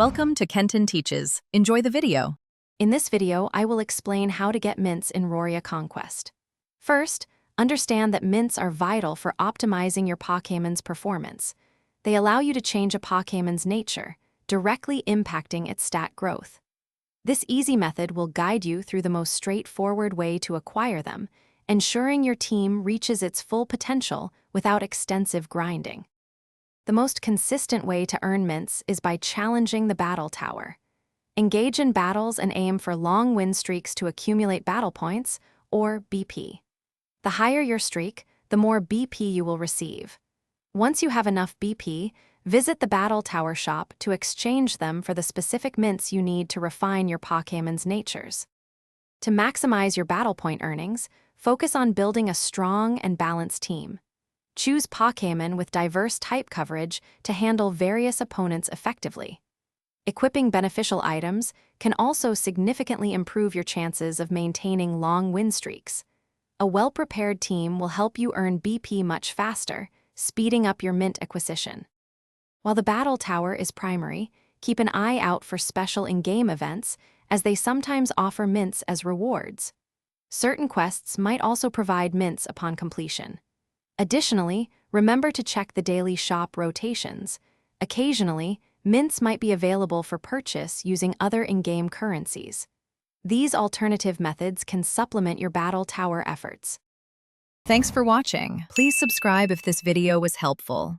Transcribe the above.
Welcome to Kenton Teaches. Enjoy the video. In this video, I will explain how to get mints in Roria Conquest. First, understand that mints are vital for optimizing your Pokémon's performance. They allow you to change a Pokémon's nature, directly impacting its stat growth. This easy method will guide you through the most straightforward way to acquire them, ensuring your team reaches its full potential without extensive grinding. The most consistent way to earn mints is by challenging the battle tower. Engage in battles and aim for long win streaks to accumulate battle points, or BP. The higher your streak, the more BP you will receive. Once you have enough BP, visit the battle tower shop to exchange them for the specific mints you need to refine your Pokémon's natures. To maximize your battle point earnings, focus on building a strong and balanced team. Choose Pokémon with diverse type coverage to handle various opponents effectively. Equipping beneficial items can also significantly improve your chances of maintaining long win streaks. A well-prepared team will help you earn BP much faster, speeding up your mint acquisition. While the battle tower is primary, keep an eye out for special in-game events, as they sometimes offer mints as rewards. Certain quests might also provide mints upon completion. Additionally, remember to check the daily shop rotations. Occasionally, mints might be available for purchase using other in-game currencies. These alternative methods can supplement your battle tower efforts. Thanks for watching. Please subscribe if this video was helpful.